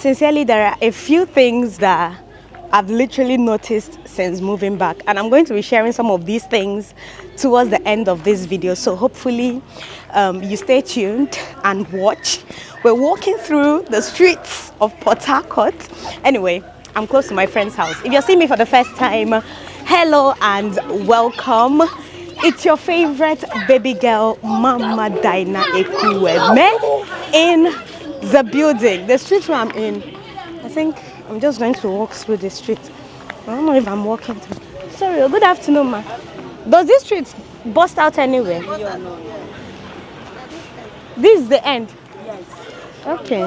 Sincerely, there are a few things that I've literally noticed since moving back, and I'm going to be sharing some of these things towards the end of this video, so hopefully you stay tuned and watch. We're walking through the streets of Port Harcourt. Anyway, I'm close to my friend's house. If you're seeing me for the first time, hello and welcome. It's your favorite baby girl, Mama Dyna Ekwueme, in the building. The street where I'm in, I think I'm just going to walk through the street. I don't know if I'm walking through. Sorry, good afternoon, ma. Does this street bust out anywhere? This is the end? Yes. Okay.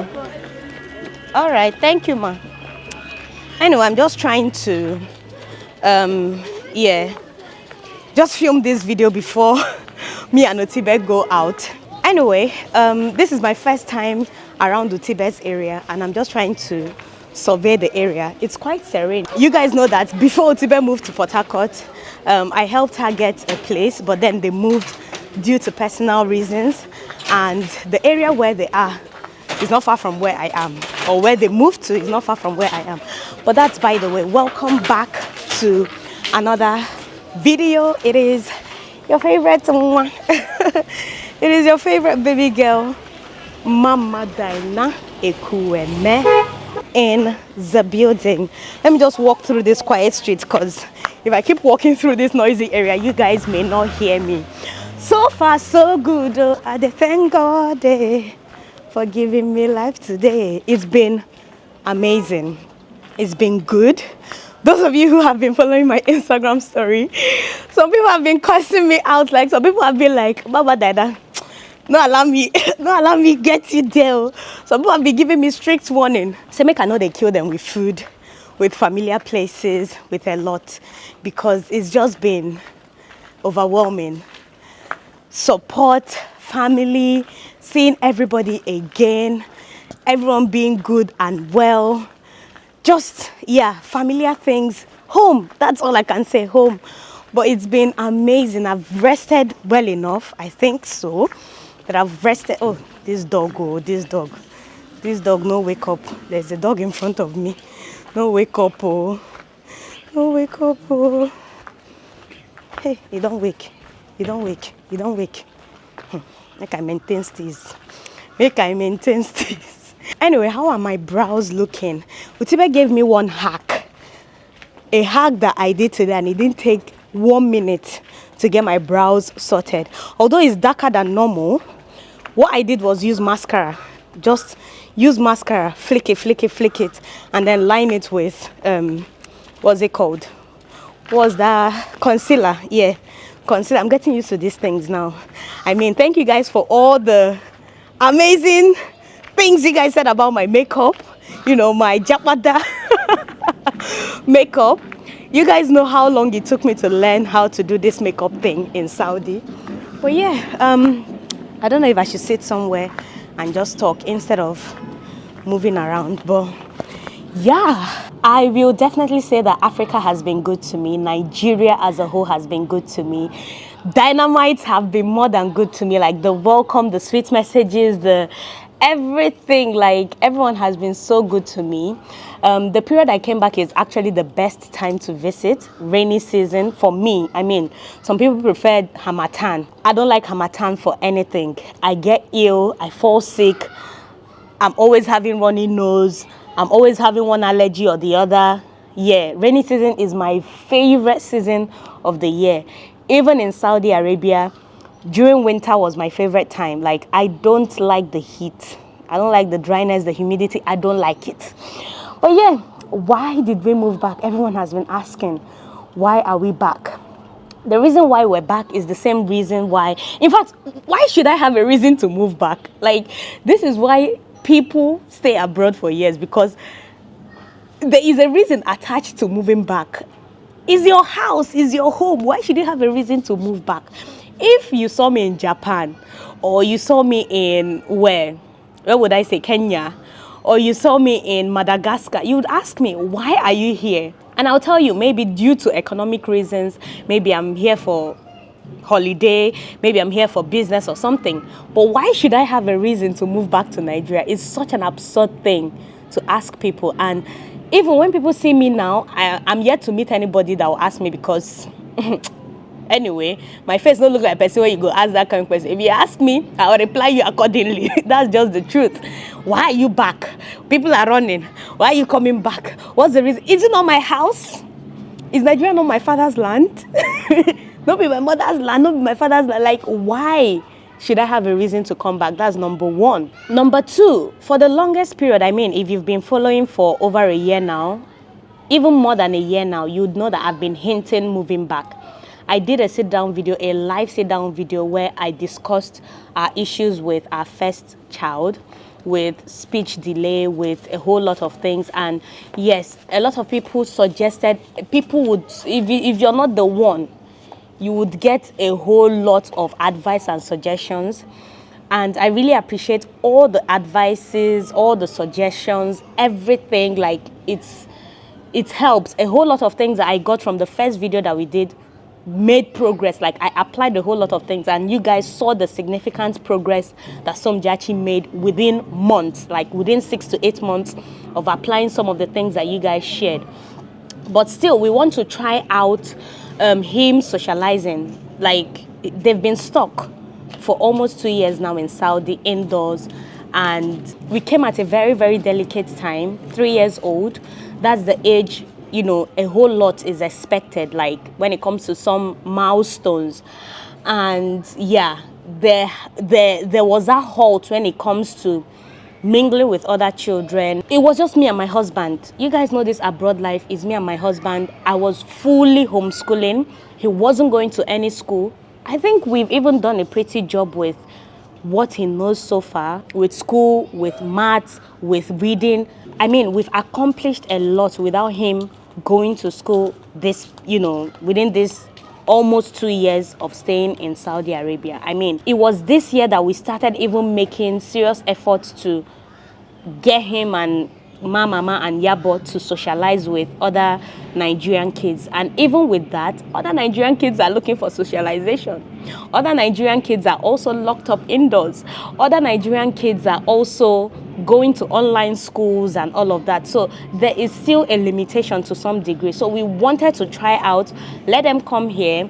All right, thank you, ma. Anyway, I'm just trying to, just film this video before me and Otibe go out. Anyway, this is my first time around Otibe's area, and I'm just trying to survey the area. It's quite serene. You guys know that before Otibe moved to Port Harcourt, I helped her get a place, but then they moved due to personal reasons, and the area where they are is not far from where I am, or where they moved to is not far from where I am. But that's by the way. Welcome back to another video. It is your favorite it is your favorite baby girl, Mama Dyna Ekwueme, in the building. Let me just walk through this quiet street, because if I keep walking through this noisy area, you guys may not hear me. So far so good. I thank God for giving me life today. It's been amazing. It's been good. Those of you who have been following my Instagram story, some people have been cursing me out. Like, some people have been like, Baba Dada, no allow me get you there. Some people have been giving me strict warning. So make I know they kill them with food, with familiar places, with a lot, because it's just been overwhelming. Support, family, seeing everybody again, everyone being good and well. Just, yeah, familiar things. Home, that's all I can say, home. But it's been amazing. I've rested well enough, I think so. That I've rested. Oh, this dog, this dog no wake up. There's a dog in front of me. No wake up, oh. No wake up, oh. Hey, you don't wake. You don't wake. You don't wake. Make I maintain this. Make I maintain this. Anyway, how are my brows looking? Utibe gave me one hack. A hack that I did today, and it didn't take 1 minute to get my brows sorted. Although it's darker than normal, what I did was use mascara. Just use mascara, flick it, and then line it with, what's it called? What's that? Concealer. Yeah, concealer. I'm getting used to these things now. I mean, thank you guys for all the amazing things you guys said about my makeup. You know, my Japada makeup. You guys know how long it took me to learn how to do this makeup thing in Saudi. But yeah, I don't know if I should sit somewhere and just talk instead of moving around. But yeah, I will definitely say that Africa has been good to me. Nigeria as a whole has been good to me. Dynamites have been more than good to me. Like the welcome, the sweet messages, the everything, like everyone has been so good to me. The period I came back is actually the best time to visit, rainy season for me. I mean, some people prefer Harmattan. I don't like Harmattan for anything. I get ill, I fall sick, I'm always having runny nose, I'm always having one allergy or the other. Yeah, rainy season is my favorite season of the year. Even in Saudi Arabia, during winter was my favorite time. Like, I don't like the heat. I don't like the dryness, the humidity. I don't like it. But yeah, why did we move back? Everyone has been asking, why are we back? The reason why we're back is the same reason why, in fact, why should I have a reason to move back? Like, this is why people stay abroad for years, because there is a reason attached to moving back. It's your house, it's your home. Why should you have a reason to move back? If you saw me in Japan, or you saw me in where would I say, Kenya, or you saw me in Madagascar, you would ask me, why are you here? And I'll tell you, maybe due to economic reasons, maybe I'm here for holiday, maybe I'm here for business or something. But why should I have a reason to move back to Nigeria? It's such an absurd thing to ask people. And even when people see me now, I'm yet to meet anybody that will ask me, because anyway, my face don't look like a person where you go ask that kind of question. If you ask me, I'll reply you accordingly. That's just the truth. Why are you back? People are running. Why are you coming back? What's the reason? Is it not my house? Is Nigeria not my father's land? Not be my mother's land, not be my father's land. Like, why should I have a reason to come back? That's number one. Number two, for the longest period, I mean, if you've been following for over a year now, even more than a year now, you'd know that I've been hinting moving back. I did a sit-down video, a live sit-down video, where I discussed our issues with our first child, with speech delay, with a whole lot of things. And yes, a lot of people suggested, people would, if you're not the one, you would get a whole lot of advice and suggestions. And I really appreciate all the advices, all the suggestions, everything. Like, it helps. A whole lot of things that I got from the first video that we did made progress. Like, I applied a whole lot of things, and you guys saw the significant progress that Somjachi made within months, like within 6 to 8 months of applying some of the things that you guys shared. But still, we want to try out him socializing. Like, they've been stuck for almost 2 years now in Saudi, indoors, and we came at a very, very delicate time. 3 years old, that's the age, you know, a whole lot is expected, like when it comes to some milestones. And yeah, there was a halt when it comes to mingling with other children. It was just me and my husband. You guys know this abroad life is me and my husband. I was fully homeschooling. He wasn't going to any school. I think we've even done a pretty job with what he knows so far, with school, with maths, with reading. I mean, we've accomplished a lot without him going to school this, you know, within this almost 2 years of staying in Saudi Arabia. I mean, it was this year that we started even making serious efforts to get him and Mama and Yabo to socialize with other Nigerian kids. And even with that, other Nigerian kids are looking for socialization. Other Nigerian kids are also locked up indoors. Other Nigerian kids are also going to online schools and all of that. So there is still a limitation to some degree. So we wanted to try out, let them come here,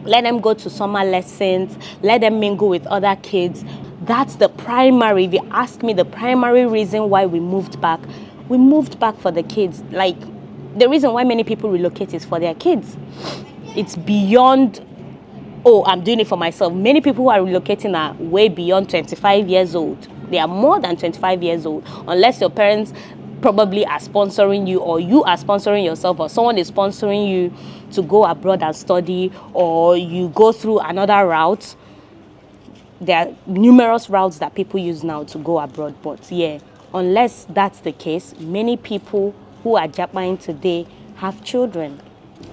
let them go to summer lessons, let them mingle with other kids. That's the primary, if you ask me, the primary reason why we moved back. We moved back for the kids. Like, the reason why many people relocate is for their kids. It's beyond, oh, I'm doing it for myself. Many people who are relocating are way beyond 25 years old. They are more than 25 years old, unless your parents probably are sponsoring you, or you are sponsoring yourself, or someone is sponsoring you to go abroad and study, or you go through another route. There are numerous routes that people use now to go abroad, but yeah, unless that's the case, many people who are Japan today have children,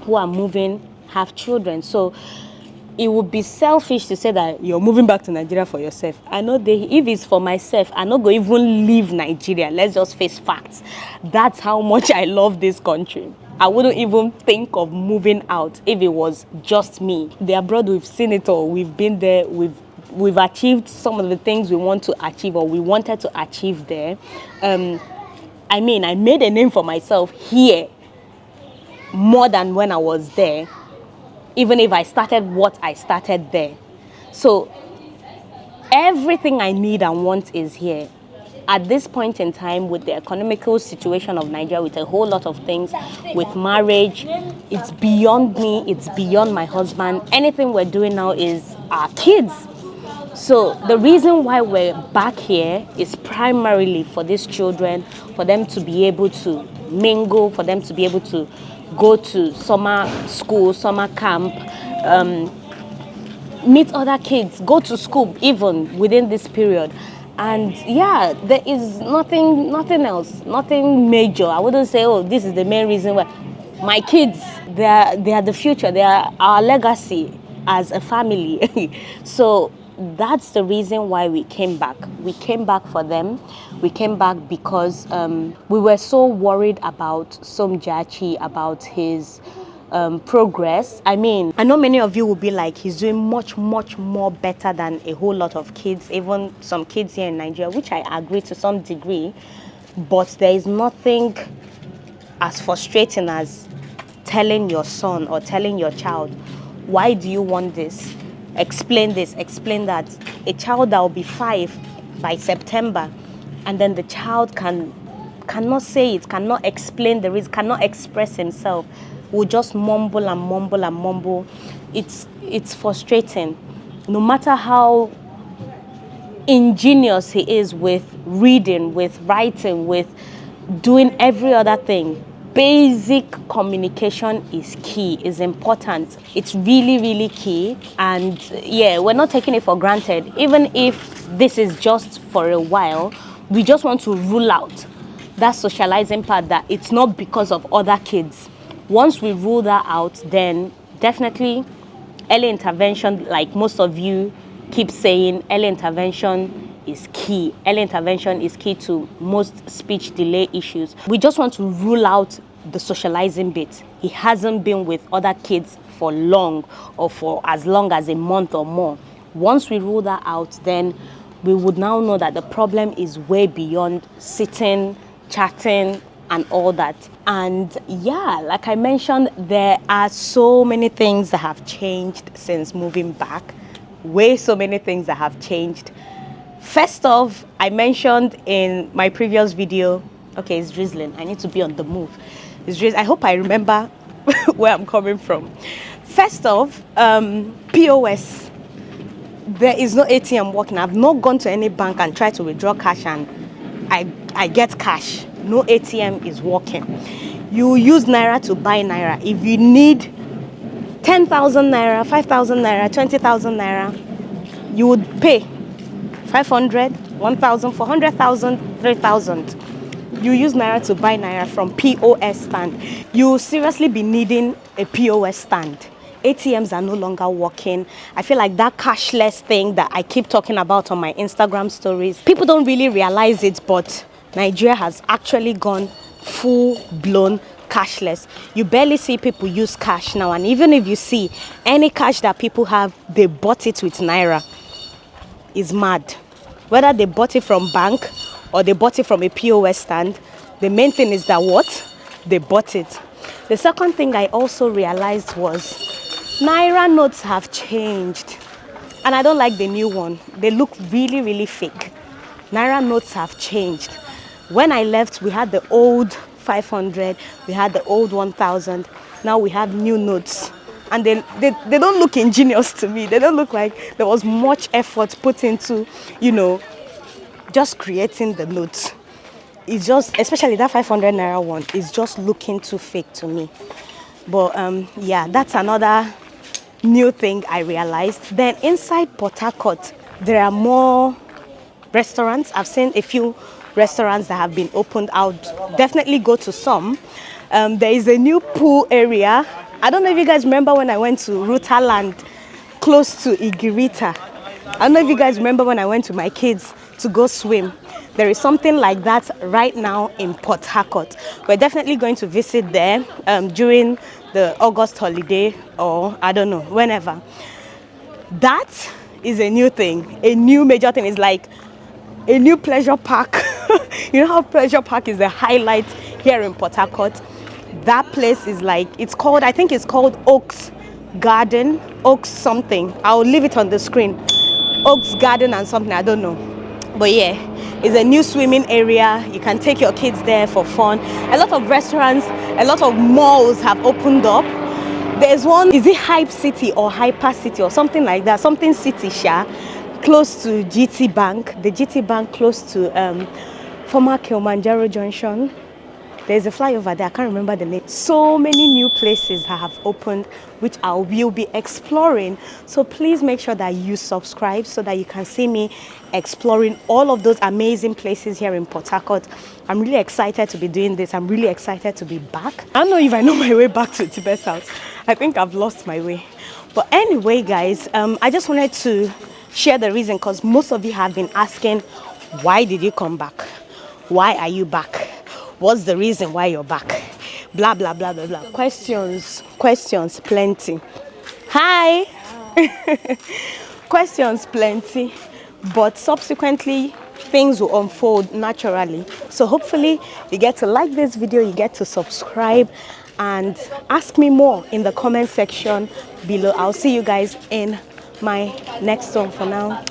who are moving have children. So it would be selfish to say that you're moving back to Nigeria for yourself. I know if it's for myself, I'm not going to even leave Nigeria. Let's just face facts. That's how much I love this country. I wouldn't even think of moving out if it was just me. The abroad, we've seen it all. We've been there. We've achieved some of the things we want to achieve, or we wanted to achieve there. I mean, I made a name for myself here more than when I was there, even if I started what I started there. So everything I need and want is here. At this point in time, with the economical situation of Nigeria, with a whole lot of things, with marriage, it's beyond me, it's beyond my husband. Anything we're doing now is our kids. So the reason why we're back here is primarily for these children, for them to be able to mingle, for them to be able to go to summer school, summer camp, meet other kids, go to school even within this period. And yeah, there is nothing else, nothing major. I wouldn't say, oh, this is the main reason why. My kids, they are the future, they are our legacy as a family. So that's the reason why we came back. We came back for them. We came back because we were so worried about Somjachi, about his progress. I mean, I know many of you will be like, he's doing much more better than a whole lot of kids, even some kids here in Nigeria, which I agree to some degree. but there is nothing as frustrating as telling your son or telling your child, why do you want this, explain that. A child that will be 5 by September, and then the child cannot say it, cannot explain the reason, cannot express himself, will just mumble and mumble and mumble. It's frustrating. No matter how ingenious he is with reading, with writing, with doing every other thing, basic communication is key, is important. It's really, really key. And yeah, we're not taking it for granted. Even if this is just for a while, we just want to rule out that socializing part, that it's not because of other kids. Once we rule that out, then definitely early intervention, like most of you keep saying, early intervention is key. Early intervention is key to most speech delay issues. We just want to rule out the socializing bit. He hasn't been with other kids for long, or for as long as a month or more. Once we rule that out, then we would now know that the problem is way beyond sitting, chatting, and all that. And yeah, like I mentioned, there are so many things that have changed since moving back. So many things that have changed. First off, I mentioned in my previous video, okay, it's drizzling, I need to be on the move. It's drizzling. I hope I remember where I'm coming from. First off, POS. There is no ATM working. I've not gone to any bank and tried to withdraw cash and I get cash. No ATM is working. You use Naira to buy Naira. If you need 10,000 Naira, 5,000 Naira, 20,000 Naira, you would pay 500, 1,000, 400,000, 3,000. You use Naira to buy Naira from POS stand. You seriously be needing a POS stand. ATMs are no longer working. I feel like that cashless thing that I keep talking about on my Instagram stories, people don't really realize it, but Nigeria has actually gone full-blown cashless. You barely see people use cash now, and even if you see any cash that people have, they bought it with Naira. It's mad. Whether they bought it from bank or they bought it from a POS stand, the main thing is that what? They bought it. The second thing I also realized was Naira notes have changed, and I don't like the new one. They look really, really fake. Naira notes have changed. When I left, we had the old 500, we had the old 1,000. Now we have new notes, and they don't look ingenious to me. They don't look like there was much effort put into, you know, just creating the notes. It's just, especially that 500 Naira one, is just looking too fake to me. But yeah, that's another new thing I realized. Then inside Port Harcourt, there are more restaurants. I've seen a few restaurants that have been opened out. Definitely go to some. There is a new pool area. I don't know if you guys remember when I went to Rutaland, close to Igirita. I don't know if you guys remember when I went to my kids to go swim. There is something like that right now in Port Harcourt. We're definitely going to visit there during the August holiday, or I don't know, whenever. That is a new thing, a new major thing. It's like a new pleasure park. You know how pleasure park is the highlight here in Port Harcourt? That place is like, it's called, I think it's called Oaks Garden, Oaks something. I'll leave it on the screen. Oaks Garden and something, I don't know. But yeah, it's a new swimming area. You can take your kids there for fun. A lot of restaurants, a lot of malls have opened up. There's one, is it Hype City or Hyper City or something like that? Something City, close to GT Bank. The GT Bank close to former Kilimanjaro Junction. There's a flyover there, I can't remember the name. So many new places have opened, which I will be exploring. So please make sure that you subscribe so that you can see me exploring all of those amazing places here in Port Harcourt. I'm really excited to be doing this. I'm really excited to be back. I don't know if I know my way back to Tibet's house. I think I've lost my way. But anyway, guys, I just wanted to share the reason, because most of you have been asking, why did you come back? Why are you back? What's the reason why you're back? Blah, blah, blah, blah, blah. Questions, plenty. Hi. Questions, plenty. But subsequently, things will unfold naturally. So hopefully you get to like this video, you get to subscribe, and ask me more in the comment section below. I'll see you guys in my next one. For now,